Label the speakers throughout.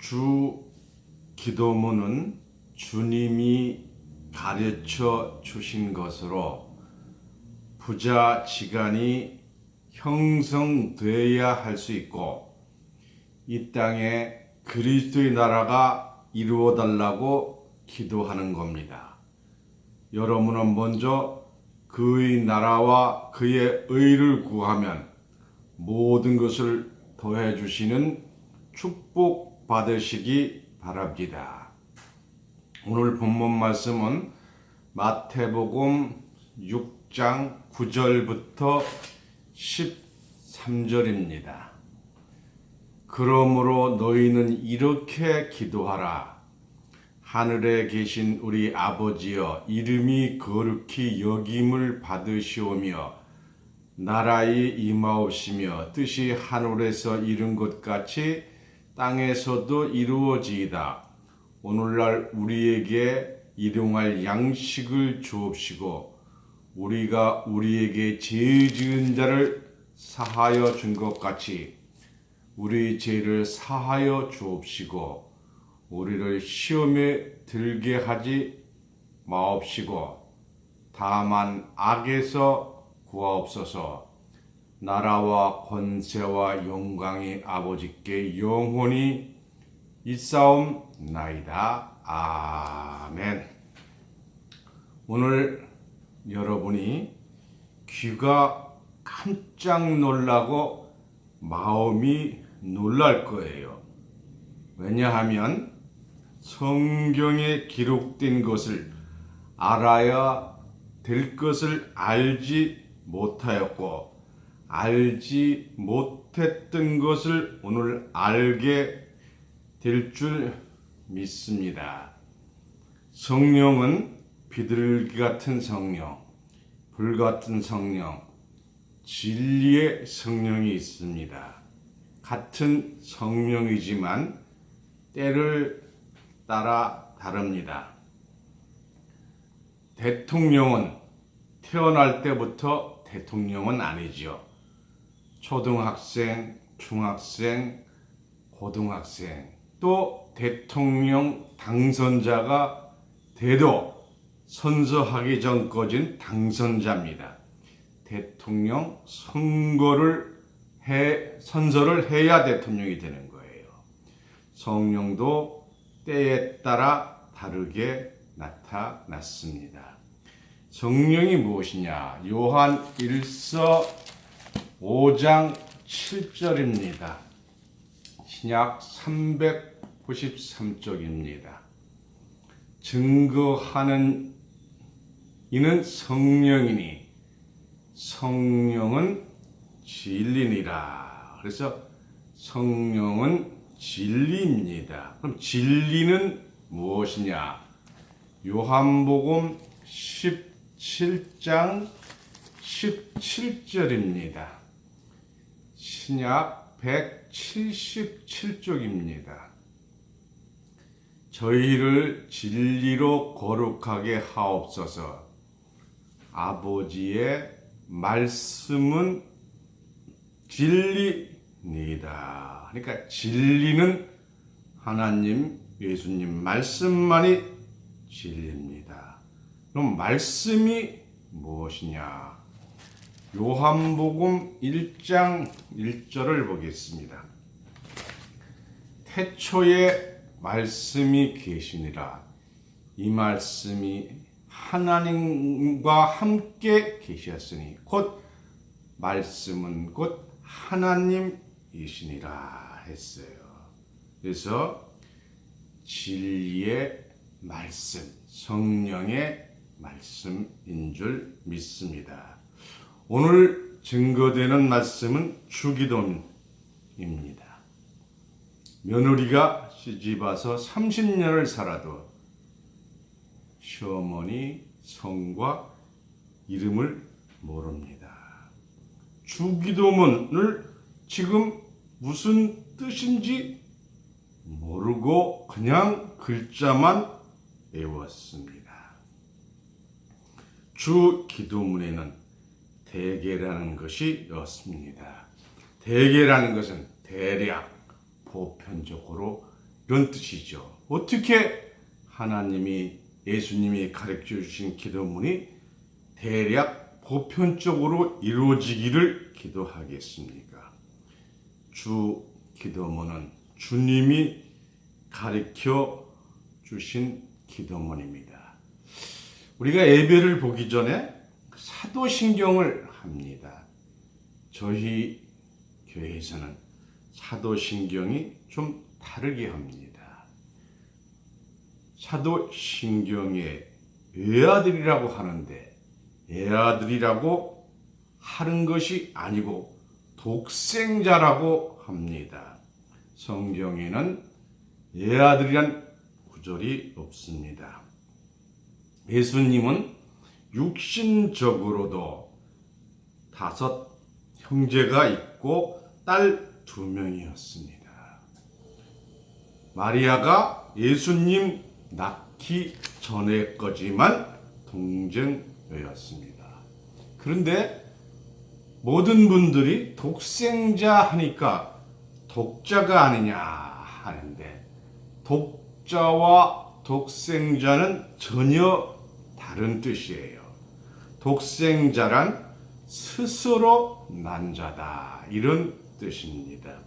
Speaker 1: 주 기도문은 주님이 가르쳐 주신 것으로 부자지간이 형성되어야 할 수 있고 이 땅에 그리스도의 나라가 이루어 달라고 기도하는 겁니다. 여러분은 먼저 그의 나라와 그의 의를 구하면 모든 것을 더해 주시는 축복 받으시기 바랍니다. 오늘 본문 말씀은 마태복음 6장 9절부터 13절입니다. 그러므로 너희는 이렇게 기도하라. 하늘에 계신 우리 아버지여, 이름이 거룩히 여김을 받으시오며 나라의 임하옵시며 뜻이 하늘에서 이룬 것 같이 땅에서도 이루어지이다. 오늘날 우리에게 일용할 양식을 주옵시고 우리가 우리에게 죄 지은 자를 사하여 준 것 같이 우리 죄를 사하여 주옵시고 우리를 시험에 들게 하지 마옵시고 다만 악에서 구하옵소서. 나라와 권세와 영광이 아버지께 영원히 있사옵나이다. 아멘. 오늘 여러분이 귀가 깜짝 놀라고 마음이 놀랄 거예요. 왜냐하면 성경에 기록된 것을 알아야 될 것을 알지 못하였고 알지 못했던 것을 오늘 알게 될 줄 믿습니다. 성령은 비둘기 같은 성령, 불 같은 성령, 진리의 성령이 있습니다. 같은 성령이지만 때를 따라 다릅니다. 대통령은 태어날 때부터 대통령은 아니죠. 초등학생, 중학생, 고등학생, 또 대통령 당선자가 돼도 선서하기 전까지는 당선자입니다. 대통령 선서를 해야 대통령이 되는 거예요. 성령도 때에 따라 다르게 나타났습니다. 성령이 무엇이냐? 요한 1서 5장 7절입니다. 신약 393쪽입니다. 증거하는 이는 성령이니 성령은 진리니라. 그래서 성령은 진리입니다. 그럼 진리는 무엇이냐? 요한복음 17장 17절입니다. 신약 177쪽입니다. 저희를 진리로 거룩하게 하옵소서. 아버지의 말씀은 진리니이다. 그러니까 진리는 하나님, 예수님 말씀만이 진리입니다. 그럼 말씀이 무엇이냐? 요한복음 1장 1절을 보겠습니다. 태초에 말씀이 계시니라. 이 말씀이 하나님과 함께 계셨으니 곧 말씀은 곧 하나님이시니라 했어요. 그래서 진리의 말씀, 성령의 말씀인 줄 믿습니다. 오늘 증거되는 말씀은 주기도입니다. 며느리가 시집와서 30년을 살아도 시어머니 성과 이름을 모릅니다. 주기도문을 지금 무슨 뜻인지 모르고 그냥 글자만 외웠습니다. 주기도문에는 대개라는 것이 없습니다. 대개라는 것은 대략 보편적으로 이런 뜻이죠. 어떻게 하나님이 예수님이 가르쳐 주신 기도문이 대략 보편적으로 이루어지기를 기도하겠습니까? 주 기도문은 주님이 가르쳐 주신 기도문입니다. 우리가 예배를 보기 전에 사도신경을 합니다. 저희 교회에서는 사도신경이 좀 다르게 합니다. 사도신경에 외아들이라고 하는데 외아들이라고 하는 것이 아니고 독생자라고 합니다. 성경에는 외아들이란 구절이 없습니다. 예수님은 육신적으로도 5 형제가 있고 딸 2명이었습니다. 마리아가 예수님 낳기 전에 거지만 동정녀였습니다. 그런데 모든 분들이 독생자 하니까 독자가 아니냐 하는데 독자와 독생자는 전혀 다른 뜻이에요. 독생자란 스스로 난 자다 이런 뜻입니다.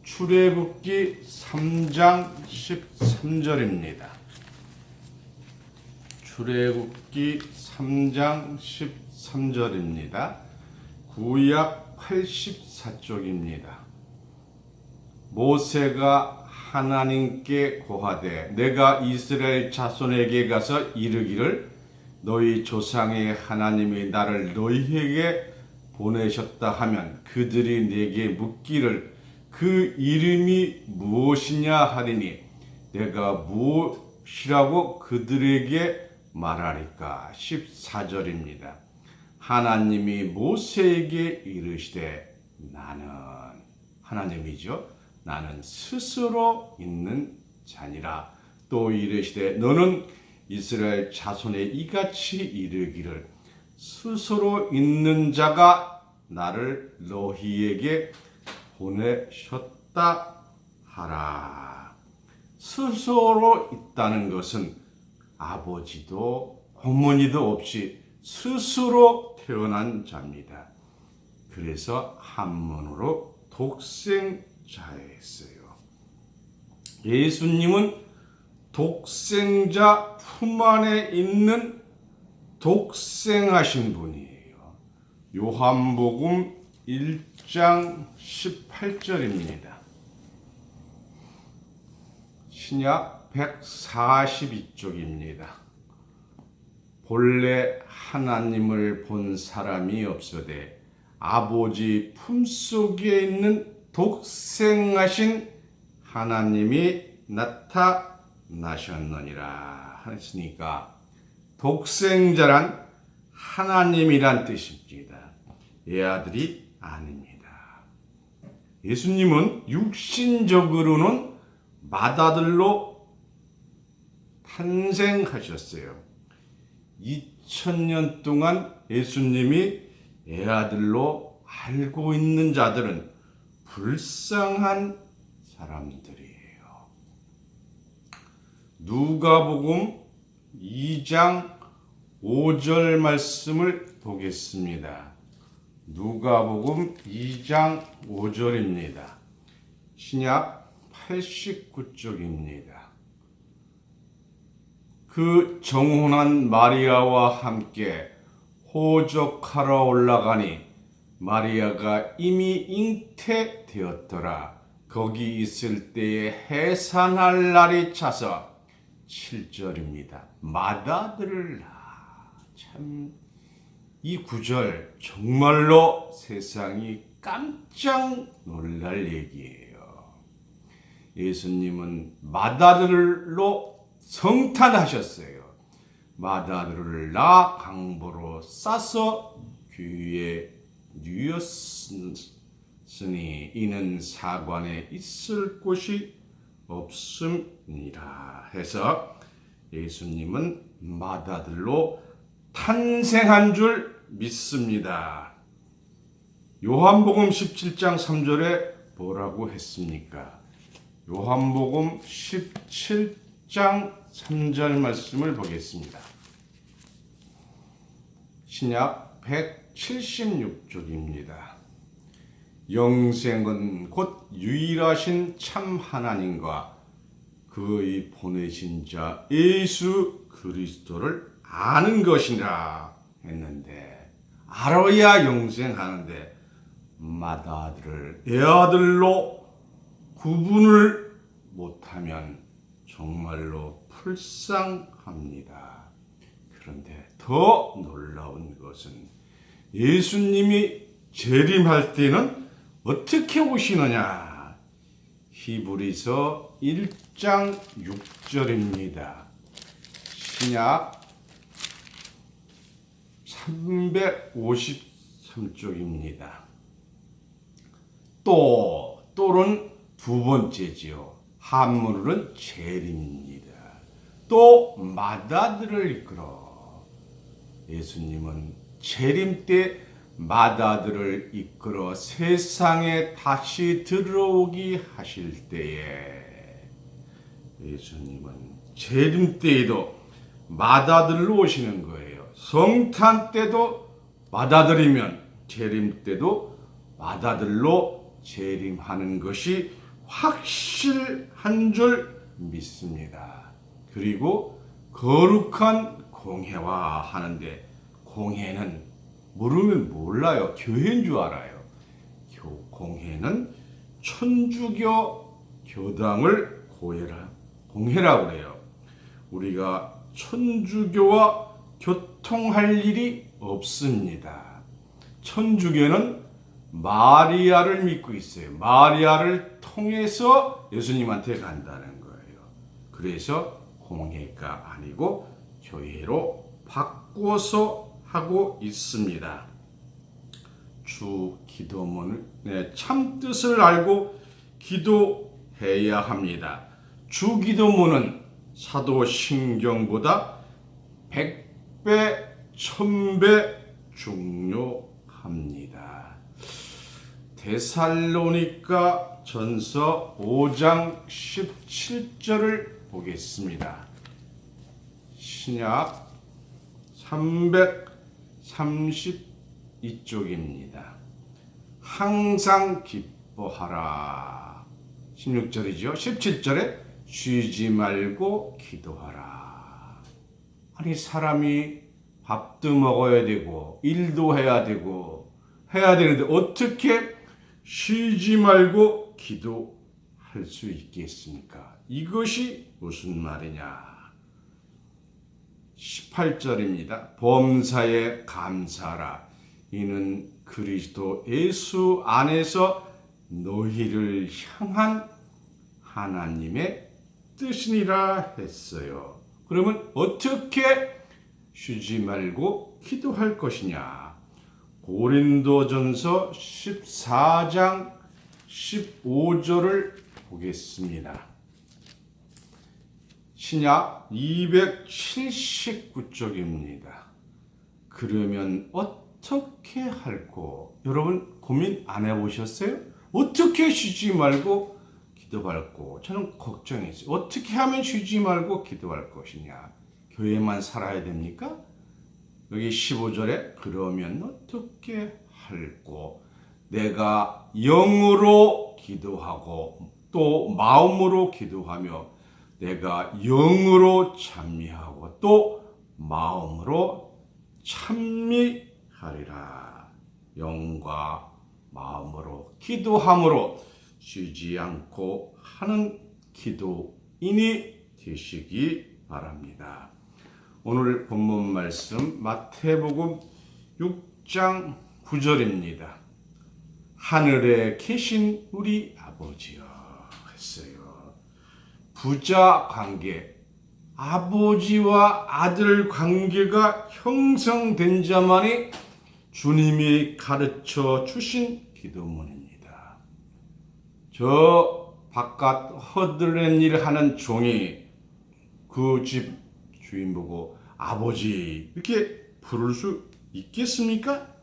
Speaker 1: 출애굽기 3장 13절입니다. 출애굽기 3장 13절입니다. 구약 84쪽입니다. 모세가 하나님께 고하되 내가 이스라엘 자손에게 가서 이르기를 너희 조상의 하나님이 나를 너희에게 보내셨다 하면 그들이 내게 묻기를 그 이름이 무엇이냐 하리니 내가 무엇이라고 그들에게 말하리까. 14절입니다. 하나님이 모세에게 이르시되 나는 하나님이죠. 나는 스스로 있는 자니라. 또 이르시되 너는 이스라엘 자손에 이같이 이르기를 스스로 있는 자가 나를 너희에게 보내셨다 하라. 스스로 있다는 것은 아버지도 어머니도 없이 스스로 태어난 자입니다. 그래서 한문으로 독생자였어요. 예수님은 독생자 품 안에 있는 독생하신 분이에요. 요한복음 1장 18절입니다. 신약 142쪽입니다. 본래 하나님을 본 사람이 없어되 아버지 품속에 있는 독생하신 하나님이 나타나셨느니라 하시니까 독생자란 하나님이란 뜻입니다. 애아들이 아닙니다. 예수님은 육신적으로는 맏아들로 탄생하셨어요. 2000년 동안 예수님이 애아들로 알고 있는 자들은 불쌍한 사람들이에요. 누가복음 2장 5절 말씀을 보겠습니다. 누가복음 2장 5절입니다. 신약 89쪽입니다. 그 정혼한 마리아와 함께 호적하러 올라가니 마리아가 이미 잉태되었더라. 거기 있을 때에 해산할 날이 차서 7절입니다. 맏아들을 낳아. 참 이 구절 정말로 세상이 깜짝 놀랄 얘기예요. 예수님은 맏아들로 성탄하셨어요. 맏아들을 낳아 강보로 싸서 귀에 뉘었으니 이는 사관에 있을 곳이 없음이라 해서 예수님은 맏아들로 탄생한 줄 믿습니다. 요한복음 17장 3절에 뭐라고 했습니까? 요한복음 17장 3절 말씀을 보겠습니다. 신약 176쪽입니다. 영생은 곧 유일하신 참 하나님과 그의 보내신 자 예수 그리스도를 아는 것이라 했는데, 알아야 영생하는데 맏아들을 애아들로 구분을 못하면 정말로 불쌍합니다. 그런데 더 놀라운 것은 예수님이 재림할 때는 어떻게 오시느냐? 히브리서 1장 6절입니다. 신약 353쪽입니다. 또는 두 번째지요. 한문으로는 재림입니다. 또 맏아들을 이끌어. 예수님은 재림 때 맏아들을 이끌어 세상에 다시 들어오기 하실 때에, 예수님은 재림 때에도 맏아들로 오시는 거예요. 성탄 때도 맏아들이면 재림 때도 맏아들로 재림하는 것이 확실한 줄 믿습니다. 그리고 거룩한 공회와 하는데, 공회는 모르면 몰라요. 교회인 줄 알아요. 공회는 천주교 교당을 공회라고 그래요. 우리가 천주교와 교통할 일이 없습니다. 천주교는 마리아를 믿고 있어요. 마리아를 통해서 예수님한테 간다는 거예요. 그래서 공회가 아니고 교회로 바꾸어서 하고 있습니다. 주 기도문의 참 뜻을 알고 기도해야 합니다. 주 기도문은 사도신경보다 100배, 1000배 중요합니다. 데살로니가 전서 5장 17절을 보겠습니다. 신약 332쪽입니다. 항상 기뻐하라. 16절이죠. 17절에 쉬지 말고 기도하라. 아니, 사람이 밥도 먹어야 되고 일도 해야 되는데 어떻게 쉬지 말고 기도할 수 있겠습니까? 이것이 무슨 말이냐? 18절입니다. 범사에 감사하라. 이는 그리스도 예수 안에서 너희를 향한 하나님의 뜻이니라 했어요. 그러면 어떻게 쉬지 말고 기도할 것이냐? 고린도전서 14장 15절을 보겠습니다. 신약 279쪽입니다. 그러면 어떻게 할꼬? 여러분 고민 안 해보셨어요? 어떻게 쉬지 말고 기도할꼬? 저는 걱정했어요. 어떻게 하면 쉬지 말고 기도할 것이냐? 교회만 살아야 됩니까? 여기 15절에 그러면 어떻게 할꼬? 내가 영으로 기도하고 또 마음으로 기도하며 내가 영으로 찬미하고 또 마음으로 찬미하리라. 영과 마음으로 기도함으로 쉬지 않고 하는 기도인이 되시기 바랍니다. 오늘 본문 말씀 마태복음 6장 9절입니다. 하늘에 계신 우리 아버지여 했어요. 부자 관계, 아버지와 아들 관계가 형성된 자만이 주님이 가르쳐 주신 기도문입니다. 저 바깥 허드렛 일 하는 종이 그 집 주인 보고 아버지 이렇게 부를 수 있겠습니까?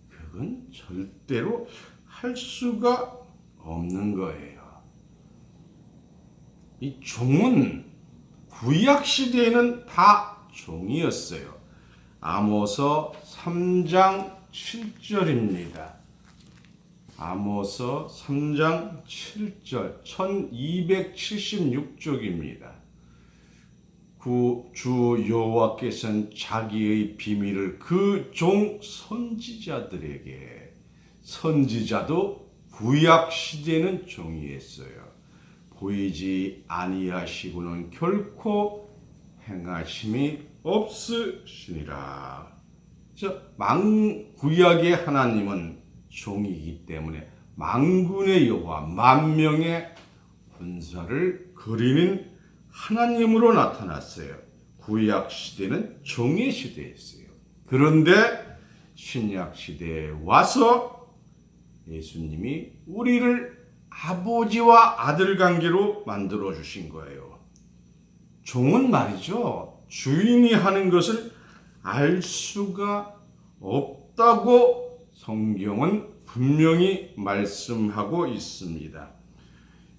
Speaker 1: 그건 절대로 할 수가 없는 거예요. 이 종은 구약 시대에는 다 종이었어요. 아모서 3장 7절입니다. 아모서 3장 7절 1276쪽입니다. 주 여호와께서는 자기의 비밀을 그 종 선지자들에게, 선지자도 구약 시대는 종이었어요. 보이지 아니하시고는 결코 행하심이 없으시니라. 구약의 하나님은 종이기 때문에 만군의 여호와, 만명의 군사를 그리는 하나님으로 나타났어요. 구약 시대는 종의 시대였어요. 그런데 신약 시대에 와서 예수님이 우리를 아버지와 아들 관계로 만들어 주신 거예요. 종은 말이죠, 주인이 하는 것을 알 수가 없다고 성경은 분명히 말씀하고 있습니다.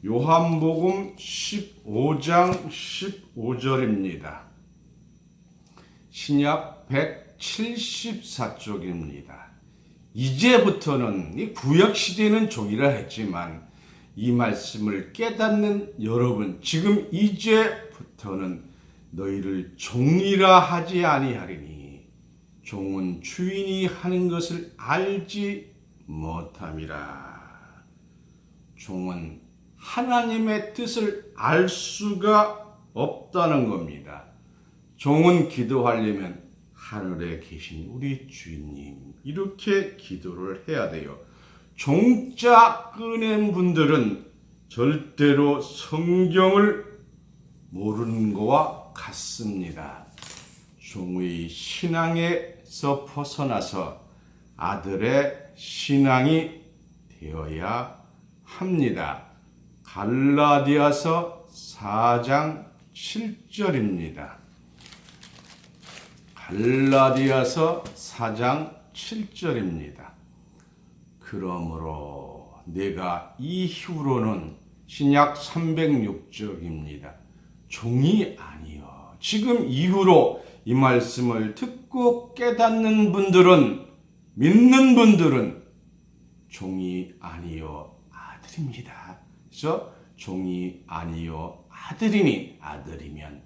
Speaker 1: 요한복음 15장 15절입니다. 신약 174쪽입니다. 이제부터는, 이 구약 시대는 종이라 했지만 이 말씀을 깨닫는 여러분, 지금 이제부터는 너희를 종이라 하지 아니하리니 종은 주인이 하는 것을 알지 못함이라. 종은 하나님의 뜻을 알 수가 없다는 겁니다. 종은 기도하려면 하늘에 계신 우리 주인님, 이렇게 기도를 해야 돼요. 종자 꺼낸 분들은 절대로 성경을 모르는 것과 같습니다. 종의 신앙에서 벗어나서 아들의 신앙이 되어야 합니다. 갈라디아서 4장 7절입니다. 갈라디아서 4장 7절입니다. 그러므로 내가 이후로는, 신약 306쪽입니다. 종이 아니요. 지금 이후로 이 말씀을 듣고 깨닫는 분들은, 믿는 분들은 종이 아니요 아들입니다. 그래서 종이 아니요 아들이니, 아들이면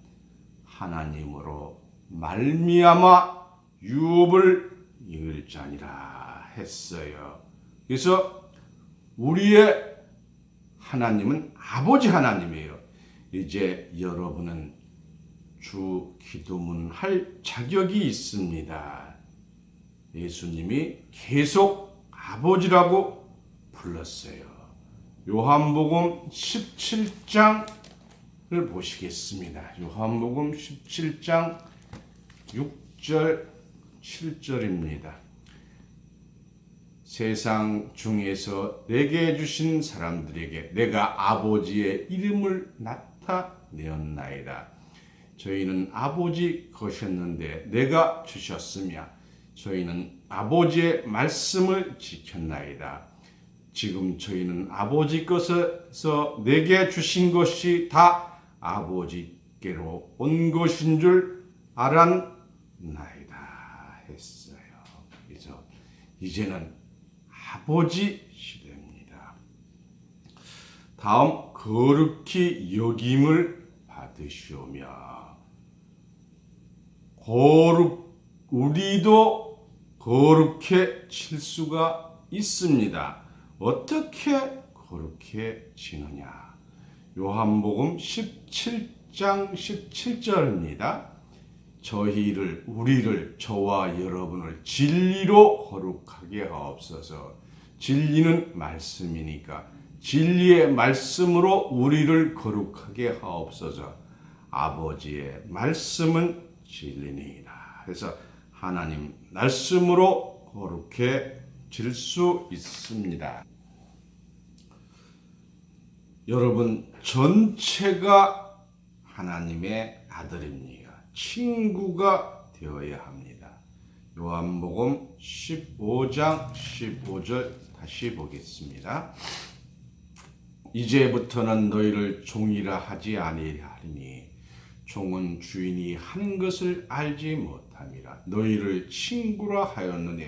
Speaker 1: 하나님으로 말미암아 유업을 이을 자니라 했어요. 그래서 우리의 하나님은 아버지 하나님이에요. 이제 여러분은 주 기도문 할 자격이 있습니다. 예수님이 계속 아버지라고 불렀어요. 요한복음 17장을 보시겠습니다. 요한복음 17장 6절 7절입니다. 세상 중에서 내게 주신 사람들에게 내가 아버지의 이름을 나타내었나이다. 저희는 아버지 것이었는데 내가 주셨으며 저희는 아버지의 말씀을 지켰나이다. 지금 저희는 아버지 것에서 내게 주신 것이 다 아버지께로 온 것인 줄 알았나이다 했어요. 그래서 이제는 아버지 시대입니다. 다음, 거룩히 여김을 받으시오며. 우리도 거룩해질 수가 있습니다. 어떻게 거룩해지느냐? 요한복음 17장 17절입니다. 우리를, 저와 여러분을 진리로 거룩하게 하옵소서. 진리는 말씀이니까 진리의 말씀으로 우리를 거룩하게 하옵소서. 아버지의 말씀은 진리니이다. 그래서 하나님 말씀으로 거룩해질 수 있습니다. 여러분 전체가 하나님의 아들입니다. 친구가 되어야 합니다. 요한복음 15장 15절 다시 보겠습니다. 이제부터는 너희를 종이라 하지 아니하리니 종은 주인이 하는 것을 알지 못함이라. 너희를 친구라 하였느니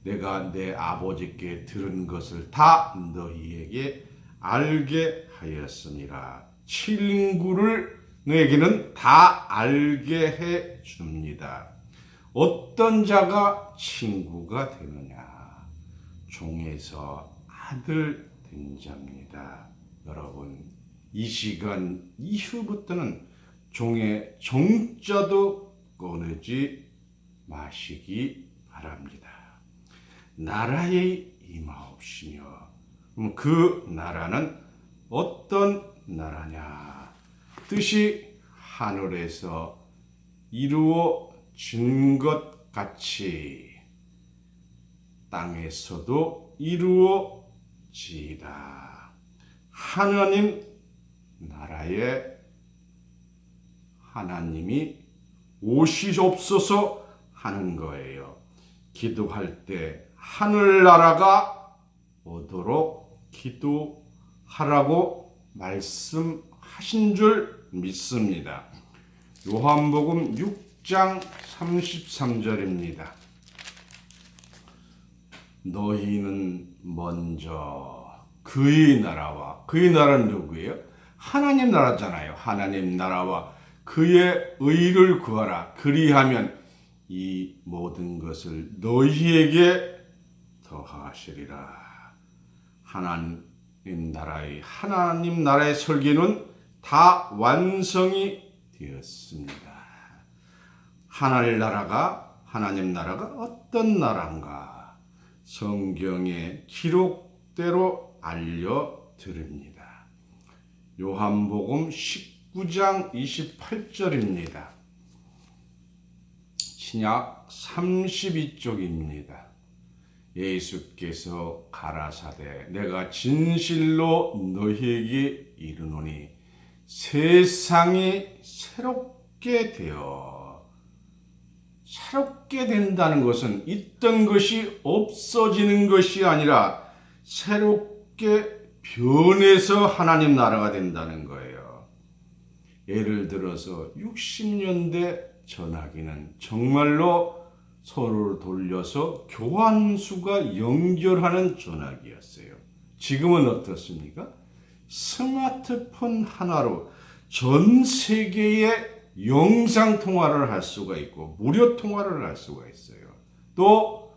Speaker 1: 내가 내 아버지께 들은 것을 다 너희에게 알게 하였습니다. 친구를 너에게는 다 알게 해 줍니다. 어떤 자가 친구가 되느냐? 종에서 아들 된 자입니다. 여러분, 이 시간 이후부터는 종의 종자도 꺼내지 마시기 바랍니다. 나라에 임하옵시며, 그 나라는 어떤 나라냐? 뜻이 하늘에서 이루어진 것 같이 땅에서도 이루어지이다. 하나님 나라에 하나님이 오시옵소서 하는 거예요. 기도할 때 하늘나라가 오도록 기도하라고 말씀하신 줄 믿습니다. 요한복음 6장 33절입니다. 너희는 먼저 그의 나라와, 그의 나라는 누구예요? 하나님 나라잖아요. 하나님 나라와 그의 의를 구하라. 그리하면 이 모든 것을 너희에게 더하시리라. 하나님 나라의 설계는 다 완성이 되었습니다. 하나님 나라가 어떤 나라인가? 성경의 기록대로 알려드립니다. 요한복음 19장 28절입니다. 신약 32쪽입니다. 예수께서 가라사대 내가 진실로 너희에게 이르노니 세상이 새롭게 된다는 것은 있던 것이 없어지는 것이 아니라 새롭게 변해서 하나님 나라가 된다는 거예요. 예를 들어서 60년대 전화기는 정말로 서로를 돌려서 교환수가 연결하는 전화기였어요. 지금은 어떻습니까? 스마트폰 하나로 전 세계에 영상 통화를 할 수가 있고 무료 통화를 할 수가 있어요. 또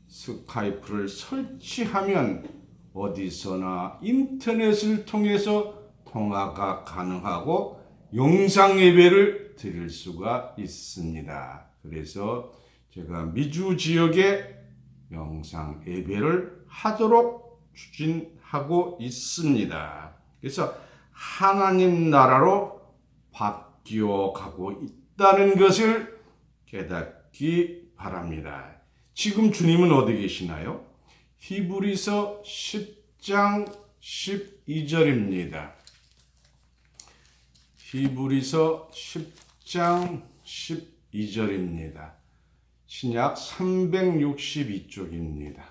Speaker 1: 스카이프를 설치하면 어디서나 인터넷을 통해서 통화가 가능하고 영상 예배를 드릴 수가 있습니다. 그래서 제가 미주 지역에 영상 예배를 하도록 추진하고 있습니다. 그래서 하나님 나라로 바뀌어 가고 있다는 것을 깨닫기 바랍니다. 지금 주님은 어디 계시나요? 히브리서 10장 12절입니다. 히브리서 10장 12절입니다. 신약 362쪽입니다.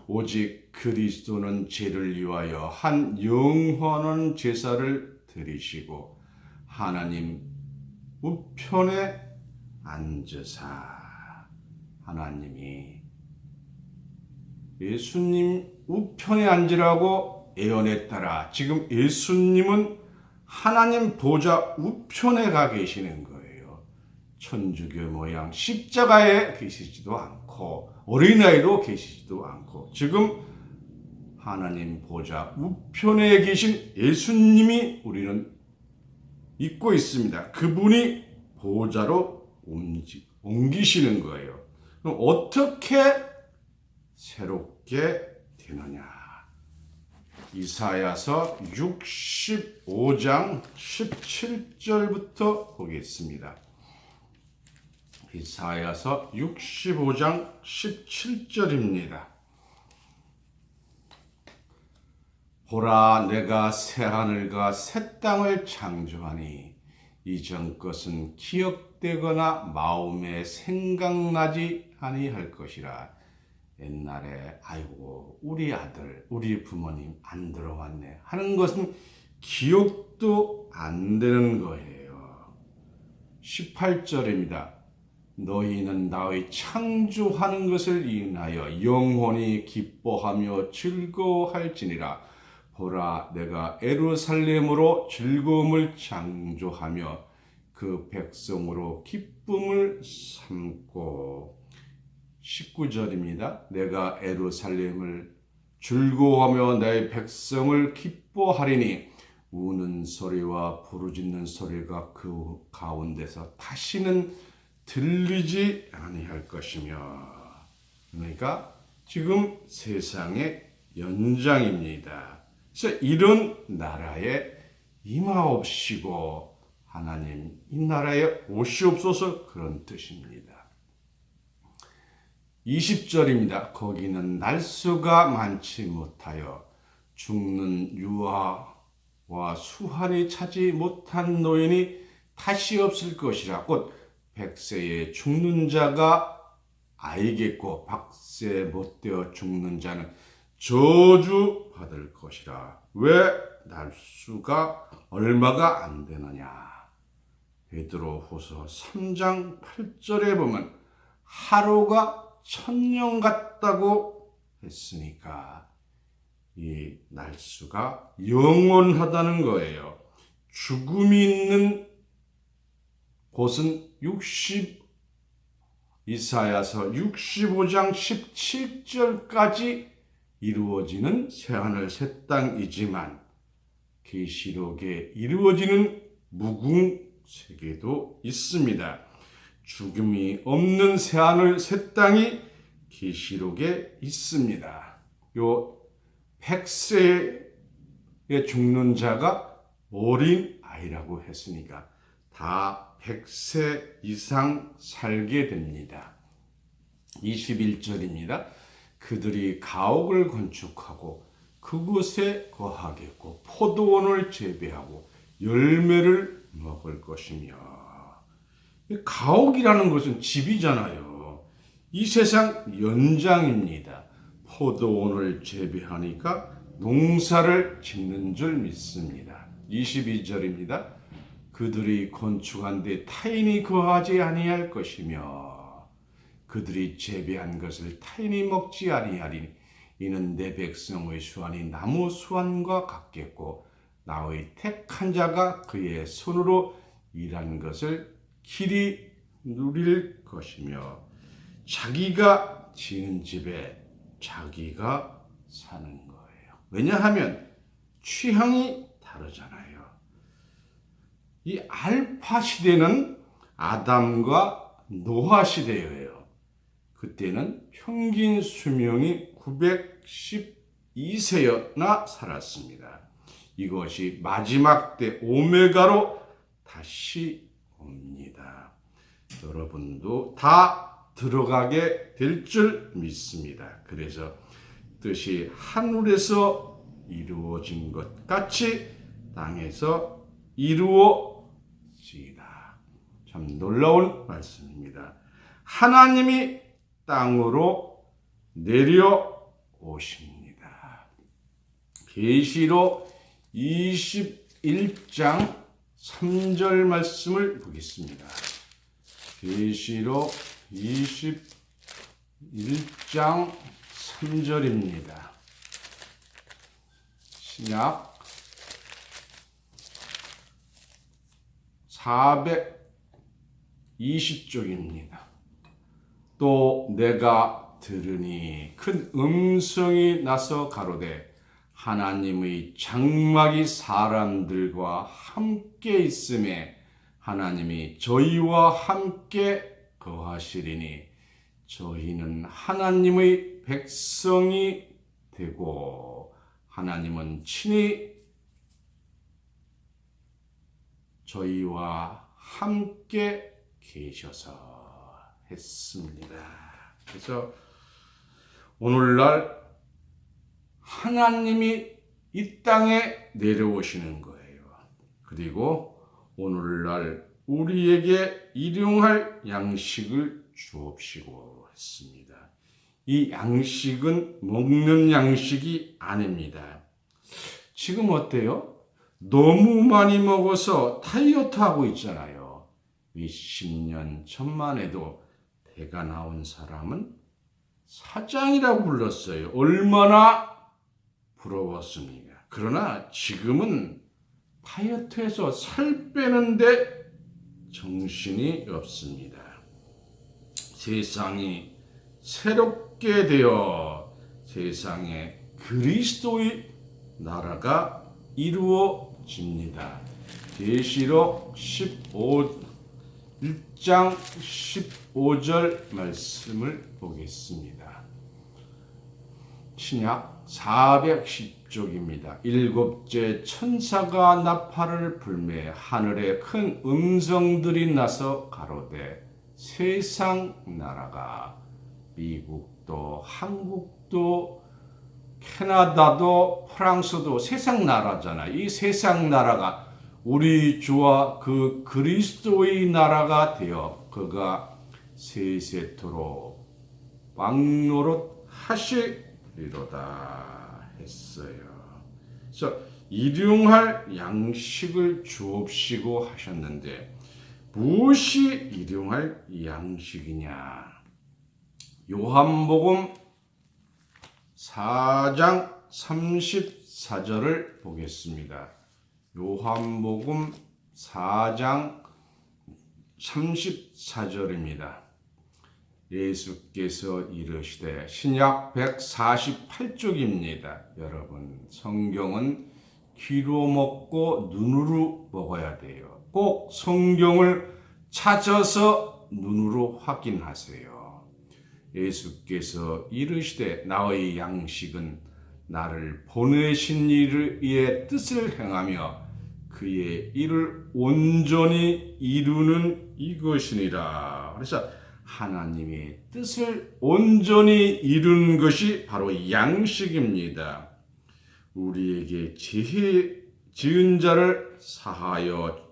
Speaker 1: 오직 그리스도는 죄를 위하여 한 영원한 제사를 드리시고 하나님 우편에 앉으사. 하나님이 예수님 우편에 앉으라고 예언했더라. 지금 예수님은 하나님 보좌 우편에 가 계시는 거예요. 천주교 모양 십자가에 계시지도 않고 어린아이로 계시지도 않고 지금 하나님 보좌 우편에 계신 예수님이 우리는 믿고 있습니다. 그분이 보좌로 옮기시는 거예요. 그럼 어떻게 새롭게 되느냐? 이사야서 65장 17절부터 보겠습니다. 이사야서 65장 17절입니다. 보라, 내가 새 하늘과 새 땅을 창조하니 이전 것은 기억되거나 마음에 생각나지 아니할 것이라. 옛날에 아이고 우리 아들 우리 부모님 안 들어왔네 하는 것은 기억도 안 되는 거예요. 18절입니다. 너희는 나의 창조하는 것을 인하여 영원히 기뻐하며 즐거워할지니라. 보라, 내가 예루살렘으로 즐거움을 창조하며 그 백성으로 기쁨을 삼고. 19절입니다. 내가 예루살렘을 즐거워하며 내 백성을 기뻐하리니 우는 소리와 부르짖는 소리가 그 가운데서 다시는 들리지 아니할 것이며. 그러니까 지금 세상의 연장입니다. 그래서 이런 나라에 임하옵시고 하나님 이 나라에 오시옵소서 그런 뜻입니다. 20절입니다. 거기는 날수가 많지 못하여 죽는 유아와 수환이 차지 못한 노인이 다시 없을 것이라. 곧 100세에 죽는 자가 아이겠고 박세 못되어 죽는 자는 저주 받을 것이라. 왜 날수가 얼마가 안 되느냐. 베드로후서 3장 8절에 보면 하루가 1000년 같다고 했으니까 이 날수가 영원하다는 거예요. 죽음이 있는 곳은 이사야서 65장 17절까지 이루어지는 새하늘 새 땅이지만 계시록에 이루어지는 무궁세계도 있습니다. 죽음이 없는 새하늘 새 땅이 계시록에 있습니다. 요 100세에 죽는 자가 어린 아이라고 했으니까 다 100세 이상 살게 됩니다. 21절입니다. 그들이 가옥을 건축하고 그곳에 거하겠고 포도원을 재배하고 열매를 먹을 것이며. 가옥이라는 것은 집이잖아요. 이 세상 연장입니다. 포도원을 재배하니까 농사를 짓는 줄 믿습니다. 22절입니다. 그들이 건축한 데 타인이 거하지 아니할 것이며 그들이 재배한 것을 타인이 먹지 아니하리니 이는 내 백성의 수완이 나무 수완과 같겠고 나의 택한 자가 그의 손으로 일한 것을 길이 누릴 것이며 자기가 지은 집에 자기가 사는 거예요. 왜냐하면 취향이 다르잖아요. 이 알파 시대는 아담과 노아 시대예요. 그때는 평균 수명이 912세였나 살았습니다. 이것이 마지막 때 오메가로 다시 옵니다. 여러분도 다 들어가게 될 줄 믿습니다. 그래서 뜻이 하늘에서 이루어진 것 같이 땅에서 이루어지다. 참 놀라운 말씀입니다. 하나님이 땅으로 내려오십니다. 계시록 21장 3절 말씀을 보겠습니다. 계시록 21장 3절입니다. 신약 420쪽입니다. 또 내가 들으니 큰 음성이 나서 가로되 하나님의 장막이 사람들과 함께 있음에 하나님이 저희와 함께 거하시리니 저희는 하나님의 백성이 되고 하나님은 친히 저희와 함께 계셔서 했습니다. 그래서 오늘날 하나님이 이 땅에 내려오시는 거예요. 그리고 오늘날 우리에게 일용할 양식을 주옵시고 했습니다. 이 양식은 먹는 양식이 아닙니다. 지금 어때요? 너무 많이 먹어서 다이어트 하고 있잖아요. 이 10년 전만 해도 배가 나온 사람은 사장이라고 불렀어요. 얼마나 부러웠습니까? 그러나 지금은 다이어트해서 살 빼는데 정신이 없습니다. 세상이 새롭게 되어 세상에 그리스도의 나라가 이루어집니다. 계시록 1장 15절 말씀을 보겠습니다. 신약 410쪽입니다. 일곱째 천사가 나팔을 불매 하늘에 큰 음성들이 나서 가로되 세상 나라가 미국도 한국도 캐나다도 프랑스도 세상 나라잖아. 이 세상 나라가 우리 주와 그 그리스도의 나라가 되어 그가 세세토록 왕노릇 하시리로다 했어요. 그래서 일용할 양식을 주옵시고 하셨는데 무엇이 일용할 양식이냐? 요한복음 4장 34절을 보겠습니다. 요한복음 4장 34절입니다. 예수께서 이르시되 신약 148쪽입니다. 여러분 성경은 귀로 먹고 눈으로 먹어야 돼요. 꼭 성경을 찾아서 눈으로 확인하세요. 예수께서 이르시되 나의 양식은 나를 보내신 이의 뜻을 행하며 그의 일을 온전히 이루는 이것이니라. 그래서 하나님의 뜻을 온전히 이루는 것이 바로 양식입니다. 우리에게 죄 지은 자를 사하여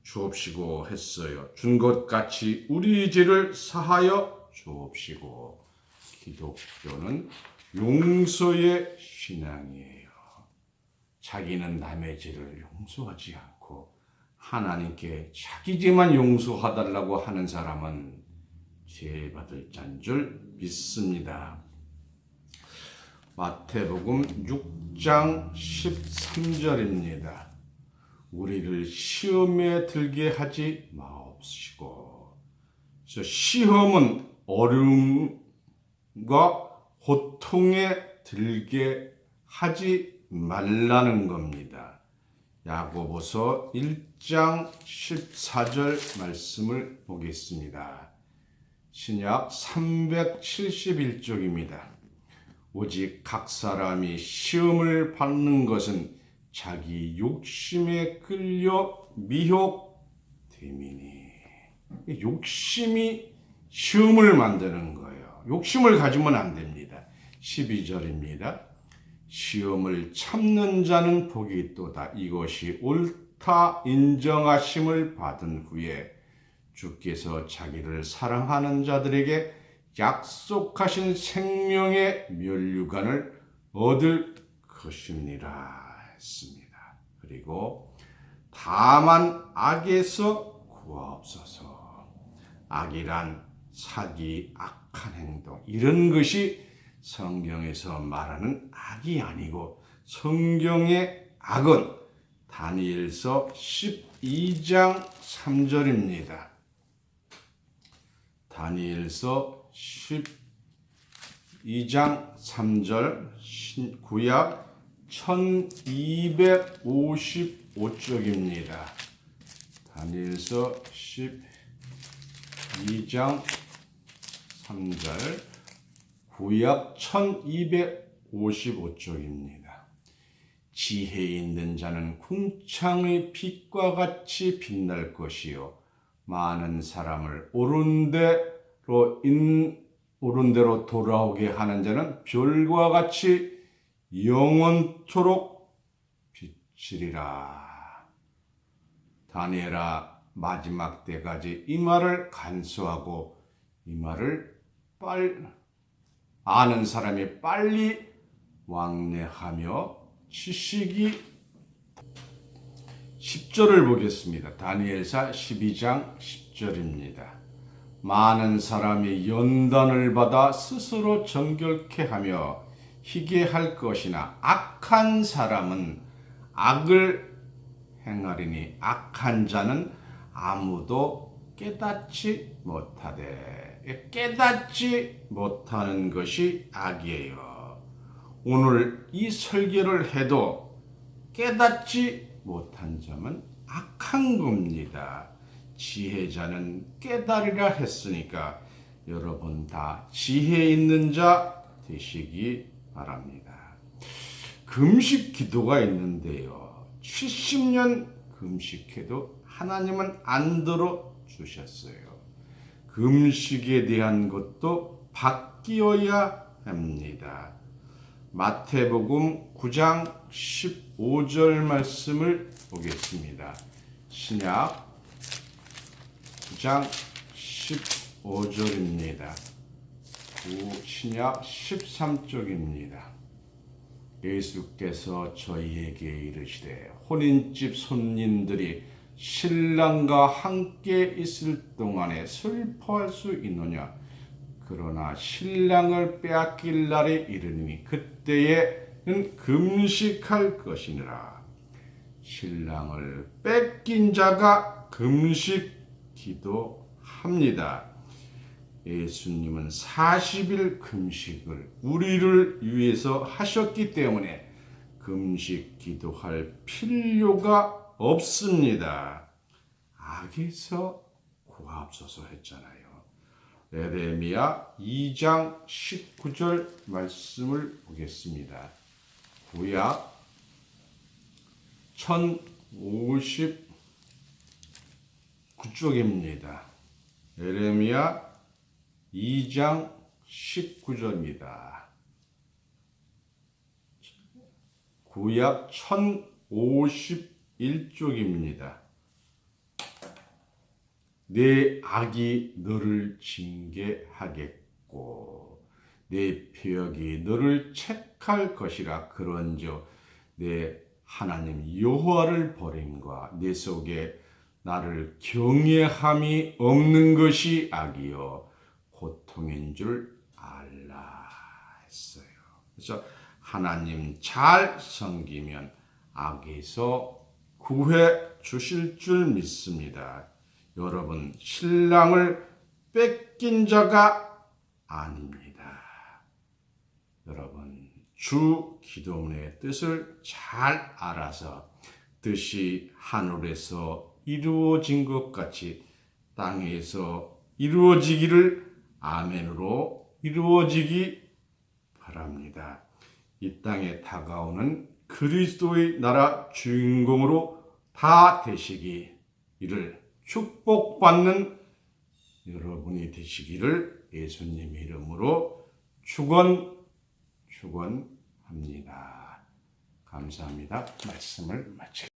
Speaker 1: 주옵시고 했어요. 준 것 같이 우리 죄를 사하여 주옵시고. 기독교는 용서의 신앙이에요. 자기는 남의 죄를 용서하지 않고 하나님께 자기 죄만 용서하달라고 하는 사람은 죄 받을 자인 줄 믿습니다. 마태복음 6장 13절입니다. 우리를 시험에 들게 하지 마옵시고. 시험은 어려움과 고통에 들게 하지 말라는 겁니다. 야고보서 1장 14절 말씀을 보겠습니다. 신약 371쪽입니다. 오직 각 사람이 시험을 받는 것은 자기 욕심에 끌려 미혹됨이니. 욕심이 시험을 만드는 거예요. 욕심을 가지면 안 됩니다. 12절입니다. 시험을 참는 자는 복이 있도다. 이것이 옳다 인정하심을 받은 후에 주께서 자기를 사랑하는 자들에게 약속하신 생명의 면류관을 얻을 것이니라 했습니다. 그리고 다만 악에서 구하옵소서. 악이란 사기, 악한 행동 이런 것이 성경에서 말하는 악이 아니고 성경의 악은 다니엘서 12장 3절입니다. 다니엘서 12장 3절 구약 1255쪽입니다. 다니엘서 12장 3절 구약 1255쪽입니다. 지혜 있는 자는 궁창의 빛과 같이 빛날 것이요 많은 사람을 옳은 대로 돌아오게 하는 자는 별과 같이 영원토록 비치리라. 다니엘아, 마지막 때까지 이 말을 간수하고 이 말을 아는 사람이 빨리 왕래하며 지식이 10절을 보겠습니다. 다니엘서 12장 10절입니다. 많은 사람이 연단을 받아 스스로 정결케 하며 희게 할 것이나 악한 사람은 악을 행하리니 악한 자는 아무도 깨닫지 못하되 깨닫지 못하는 것이 악이에요. 오늘 이 설교를 해도 깨닫지 못한 점은 악한 겁니다. 지혜자는 깨달으라 했으니까 여러분 다 지혜 있는 자 되시기 바랍니다. 금식 기도가 있는데요. 70년 금식해도 하나님은 안 들어주셨어요. 금식에 대한 것도 바뀌어야 합니다. 마태복음 9장 15절 말씀을 보겠습니다. 신약 9장 15절입니다. 신약 13쪽입니다. 예수께서 저희에게 이르시되 혼인집 손님들이 신랑과 함께 있을 동안에 슬퍼할 수 있느냐? 그러나 신랑을 빼앗길 날에 이르니 그때에는 금식할 것이니라. 신랑을 뺏긴 자가 금식 기도합니다. 예수님은 40일 금식을 우리를 위해서 하셨기 때문에 금식 기도할 필요가 없습니다. 악에서 구하옵소서 했잖아요. 에레미야 2장 19절 말씀을 보겠습니다. 구약 1059쪽입니다. 에레미야 2장 19절입니다. 구약 1051쪽입니다. 내 악이 너를 징계하겠고 내 표역이 너를 책할 것이라. 그런즉 내 하나님 여호와를 버림과 내 속에 나를 경외함이 없는 것이 악이요 고통인 줄 알라 했어요. 그래서 하나님 잘 섬기면 악에서 구해 주실 줄 믿습니다. 여러분, 신랑을 뺏긴 자가 아닙니다. 여러분, 주 기도문의 뜻을 잘 알아서 뜻이 하늘에서 이루어진 것 같이 땅에서 이루어지기를 아멘으로 이루어지기 바랍니다. 이 땅에 다가오는 그리스도의 나라 주인공으로 다 되시기 이를 축복받는 여러분이 되시기를 예수님의 이름으로 축원합니다. 감사합니다. 말씀을 마치겠습니다.